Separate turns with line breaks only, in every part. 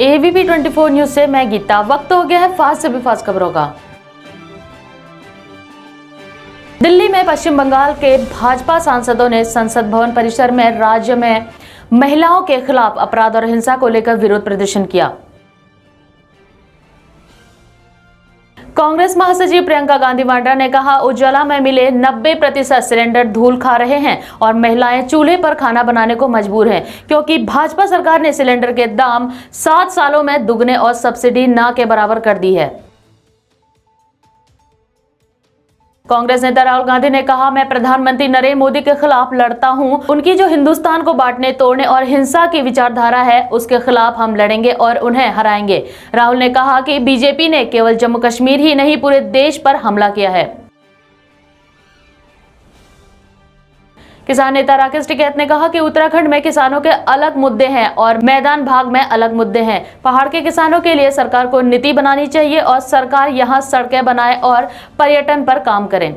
ABP 24 news से मैं गीता। वक्त हो गया है फास्ट से भी फास्ट खबरों का। दिल्ली में पश्चिम बंगाल के भाजपा सांसदों ने संसद भवन परिसर में राज्य में महिलाओं के खिलाफ अपराध और हिंसा को लेकर विरोध प्रदर्शन किया। कांग्रेस महासचिव प्रियंका गांधी वाड्रा ने कहा, उज्ज्वला में मिले 90% सिलेंडर धूल खा रहे हैं और महिलाएं चूल्हे पर खाना बनाने को मजबूर हैं, क्योंकि भाजपा सरकार ने सिलेंडर के दाम 7 सालों में दुगने और सब्सिडी ना के बराबर कर दी है। कांग्रेस नेता राहुल गांधी ने कहा, मैं प्रधानमंत्री नरेंद्र मोदी के खिलाफ लड़ता हूं। उनकी जो हिंदुस्तान को बांटने, तोड़ने और हिंसा की विचारधारा है, उसके खिलाफ हम लड़ेंगे और उन्हें हराएंगे। राहुल ने कहा कि बीजेपी ने केवल जम्मू कश्मीर ही नहीं, पूरे देश पर हमला किया है। किसान नेता राकेश टिकैत ने कहा कि उत्तराखंड में किसानों के अलग मुद्दे हैं और मैदान भाग में अलग मुद्दे हैं। पहाड़ के किसानों के लिए सरकार को नीति बनानी चाहिए और सरकार यहां सड़कें बनाए और पर्यटन पर काम करे।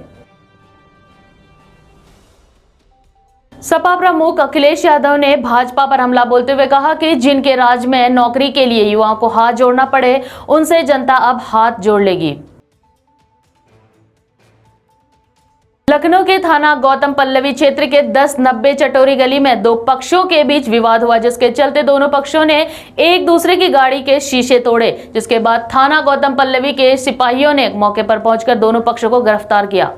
सपा प्रमुख अखिलेश यादव ने भाजपा पर हमला बोलते हुए कहा कि जिनके राज में नौकरी के लिए युवाओं को हाथ जोड़ना पड़े, उनसे जनता अब हाथ जोड़ लेगी। लखनऊ के थाना गौतम पल्लवी क्षेत्र के 1090 चटोरी गली में 2 पक्षों के बीच विवाद हुआ, जिसके चलते दोनों पक्षों ने एक दूसरे की गाड़ी के शीशे तोड़े, जिसके बाद थाना गौतम पल्लवी के सिपाहियों ने मौके पर पहुंचकर दोनों पक्षों को गिरफ्तार किया।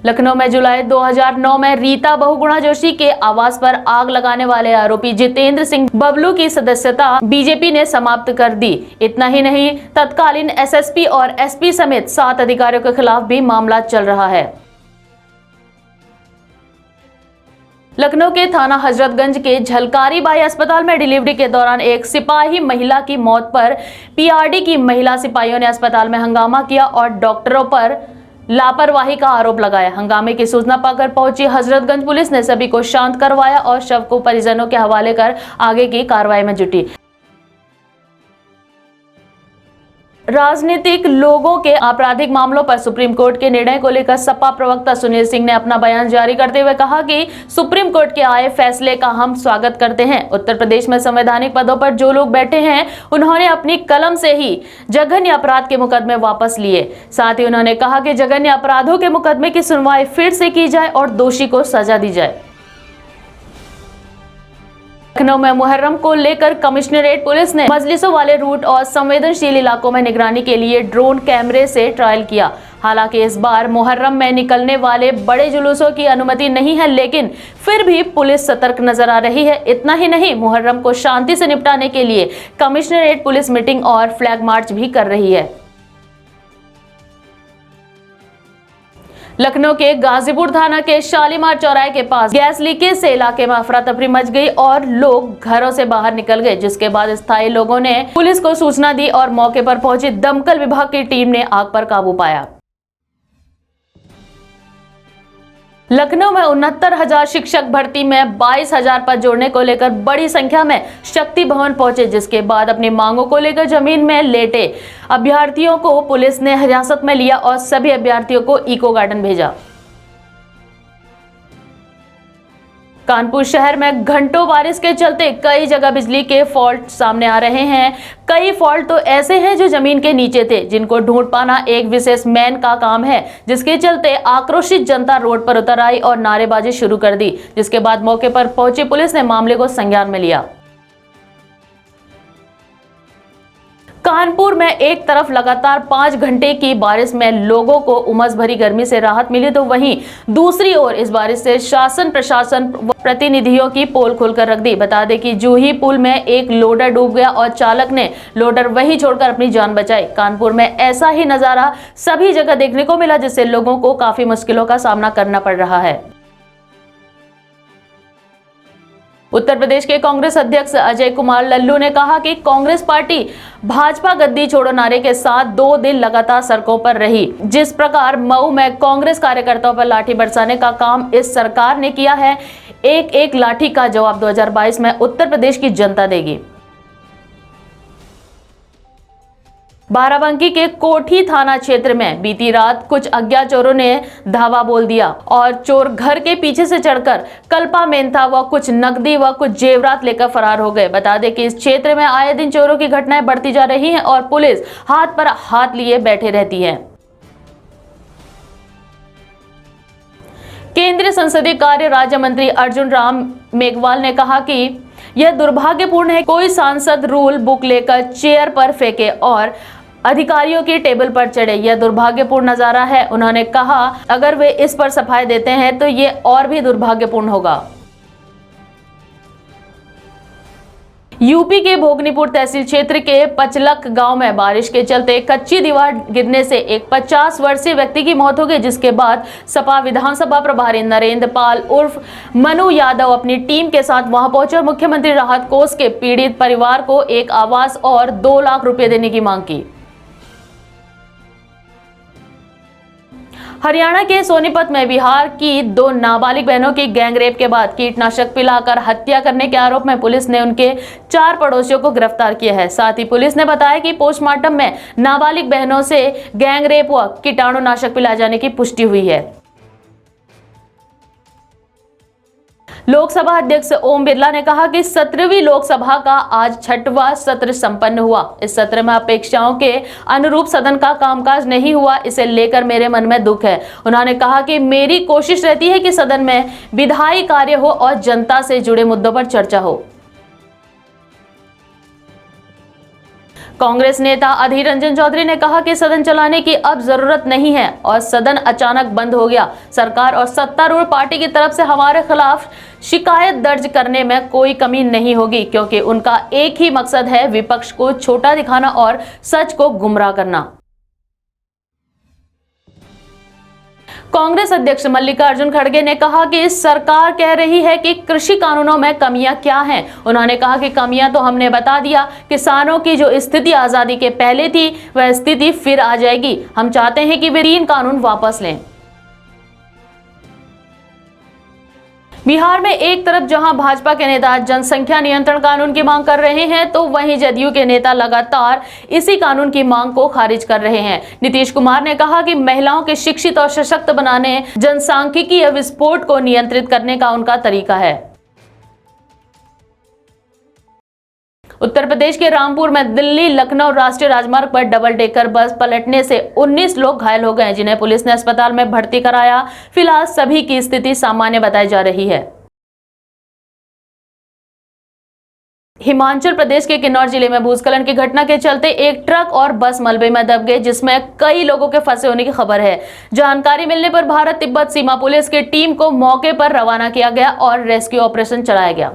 लखनऊ में जुलाई 2009 में रीता बहुगुणा जोशी के आवास पर आग लगाने वाले आरोपी जितेंद्र सिंह बबलू की सदस्यता बीजेपी ने समाप्त कर दी। इतना ही नहीं, तत्कालीन एसएसपी और एसपी समेत 7 अधिकारियों के खिलाफ भी मामला चल रहा है। लखनऊ के थाना हजरतगंज के झलकारी बाई अस्पताल में डिलीवरी के दौरान एक सिपाही महिला की मौत पर पीआरडी की महिला सिपाहियों ने अस्पताल में हंगामा किया और डॉक्टरों पर लापरवाही का आरोप लगाया। हंगामे की सूचना पाकर पहुंची हजरतगंज पुलिस ने सभी को शांत करवाया और शव को परिजनों के हवाले कर आगे की कार्रवाई में जुटी। राजनीतिक लोगों के आपराधिक मामलों पर सुप्रीम कोर्ट के निर्णय को लेकर सपा प्रवक्ता सुनील सिंह ने अपना बयान जारी करते हुए कहा कि सुप्रीम कोर्ट के आए फैसले का हम स्वागत करते हैं। उत्तर प्रदेश में संवैधानिक पदों पर जो लोग बैठे हैं, उन्होंने अपनी कलम से ही जघन्य अपराध के मुकदमे वापस लिए। साथ ही उन्होंने कहा कि जघन्य अपराधों के मुकदमे की सुनवाई फिर से की जाए और दोषी को सजा दी जाए। लखनऊ में मुहर्रम को लेकर कमिश्नरेट पुलिस ने मजलिसों वाले रूट और संवेदनशील इलाकों में निगरानी के लिए ड्रोन कैमरे से ट्रायल किया। हालांकि इस बार मुहर्रम में निकलने वाले बड़े जुलूसों की अनुमति नहीं है, लेकिन फिर भी पुलिस सतर्क नजर आ रही है। इतना ही नहीं, मुहर्रम को शांति से निपटाने के लिए कमिश्नरेट पुलिस मीटिंग और फ्लैग मार्च भी कर रही है। लखनऊ के गाजीपुर थाना के शालीमार चौराहे के पास गैस लीकेज से इलाके में अफरा तफरी मच गई और लोग घरों से बाहर निकल गए, जिसके बाद स्थायी लोगों ने पुलिस को सूचना दी और मौके पर पहुंची दमकल विभाग की टीम ने आग पर काबू पाया। लखनऊ में 69,000 शिक्षक भर्ती में 22,000 पद जोड़ने को लेकर बड़ी संख्या में शक्ति भवन पहुंचे, जिसके बाद अपनी मांगों को लेकर जमीन में लेटे अभ्यर्थियों को पुलिस ने हिरासत में लिया और सभी अभ्यर्थियों को इको गार्डन भेजा। कानपुर शहर में घंटों बारिश के चलते कई जगह बिजली के फॉल्ट सामने आ रहे हैं। कई फॉल्ट तो ऐसे हैं जो जमीन के नीचे थे, जिनको ढूंढ पाना एक विशेष मैन का काम है, जिसके चलते आक्रोशित जनता रोड पर उतर आई और नारेबाजी शुरू कर दी, जिसके बाद मौके पर पहुंची पुलिस ने मामले को संज्ञान में लिया। कानपुर में एक तरफ लगातार 5 घंटे की बारिश में लोगों को उमस भरी गर्मी से राहत मिली, तो वहीं दूसरी ओर इस बारिश से शासन प्रशासन व प्रतिनिधियों की पोल खोलकर रख दी। बता दें कि जूही पुल में एक लोडर डूब गया और चालक ने लोडर वहीं छोड़कर अपनी जान बचाई। कानपुर में ऐसा ही नजारा सभी जगह देखने को मिला, जिससे लोगों को काफी मुश्किलों का सामना करना पड़ रहा है। उत्तर प्रदेश के कांग्रेस अध्यक्ष अजय कुमार लल्लू ने कहा कि कांग्रेस पार्टी भाजपा गद्दी छोड़ो नारे के साथ 2 दिन लगातार सड़कों पर रही। जिस प्रकार मऊ में कांग्रेस कार्यकर्ताओं पर लाठी बरसाने का काम इस सरकार ने किया है, एक एक लाठी का जवाब 2022 में उत्तर प्रदेश की जनता देगी। बाराबंकी के कोठी थाना क्षेत्र में बीती रात कुछ अज्ञात चोरों ने धावा बोल दिया और चोर घर के पीछे से चढ़कर कल्पा मेहता व कुछ नकदी व कुछ जेवरात लेकर फरार हो गए। बता दें कि इस क्षेत्र में आए दिन चोरों की घटनाएं बढ़ती जा रही हैं और पुलिस हाथ पर हाथ लिए बैठे रहती है। केंद्रीय संसदीय कार्य राज्य मंत्री अर्जुन राम मेघवाल ने कहा कि यह दुर्भाग्यपूर्ण है कोई सांसद रूल बुक लेकर चेयर पर फेंके और अधिकारियों की टेबल पर चढ़े। यह दुर्भाग्यपूर्ण नजारा है। उन्होंने कहा अगर वे इस पर सफाई देते हैं तो ये और भी दुर्भाग्यपूर्ण होगा। यूपी के भोगनीपुर तहसील क्षेत्र के पचलक गांव में बारिश के चलते कच्ची दीवार गिरने से एक 50 वर्षीय व्यक्ति की मौत हो गई, जिसके बाद सपा विधानसभा प्रभारी नरेंद्र पाल उर्फ मनु यादव अपनी टीम के साथ वहां पहुंचे और मुख्यमंत्री राहत कोष के पीड़ित परिवार को एक आवास और 2 लाख रुपए देने की मांग की। हरियाणा के सोनीपत में बिहार की 2 नाबालिग बहनों की गैंगरेप के बाद कीटनाशक पिलाकर हत्या करने के आरोप में पुलिस ने उनके 4 पड़ोसियों को गिरफ्तार किया है। साथ ही पुलिस ने बताया कि पोस्टमार्टम में नाबालिग बहनों से गैंगरेप व कीटाणुनाशक पिलाए जाने की पुष्टि हुई है। लोकसभा अध्यक्ष ओम बिरला ने कहा कि 17वीं लोकसभा का आज 6वां सत्र संपन्न हुआ। इस सत्र में अपेक्षाओं के अनुरूप सदन का कामकाज नहीं हुआ, इसे लेकर मेरे मन में दुख है। उन्होंने कहा कि मेरी कोशिश रहती है कि सदन में विधायी कार्य हो और जनता से जुड़े मुद्दों पर चर्चा हो। कांग्रेस नेता अधीर रंजन चौधरी ने कहा कि सदन चलाने की अब जरूरत नहीं है और सदन अचानक बंद हो गया। सरकार और सत्तारूढ़ पार्टी की तरफ से हमारे खिलाफ शिकायत दर्ज करने में कोई कमी नहीं होगी, क्योंकि उनका एक ही मकसद है विपक्ष को छोटा दिखाना और सच को गुमराह करना। कांग्रेस अध्यक्ष मल्लिकार्जुन खड़गे ने कहा कि सरकार कह रही है कि कृषि कानूनों में कमियां क्या हैं। उन्होंने कहा कि कमियां तो हमने बता दिया, किसानों की जो स्थिति आजादी के पहले थी वह स्थिति फिर आ जाएगी। हम चाहते हैं कि वे 3 कानून वापस लें। बिहार में एक तरफ जहां भाजपा के नेता जनसंख्या नियंत्रण कानून की मांग कर रहे हैं, तो वहीं जदयू के नेता लगातार इसी कानून की मांग को खारिज कर रहे हैं। नीतीश कुमार ने कहा कि महिलाओं के शिक्षित और सशक्त बनाने, जनसांख्यिकीय विस्फोट को नियंत्रित करने का उनका तरीका है। उत्तर प्रदेश के रामपुर में दिल्ली लखनऊ राष्ट्रीय राजमार्ग पर डबल डेकर बस पलटने से 19 लोग घायल हो गए, जिन्हें पुलिस ने अस्पताल में भर्ती कराया। फिलहाल सभी की स्थिति सामान्य बताई जा रही है। हिमाचल प्रदेश के किन्नौर जिले में भूस्खलन की घटना के चलते एक ट्रक और बस मलबे में दब गए, जिसमें कई लोगों के फंसे होने की खबर है। जानकारी मिलने पर भारत तिब्बत सीमा पुलिस की टीम को मौके पर रवाना किया गया और रेस्क्यू ऑपरेशन चलाया गया।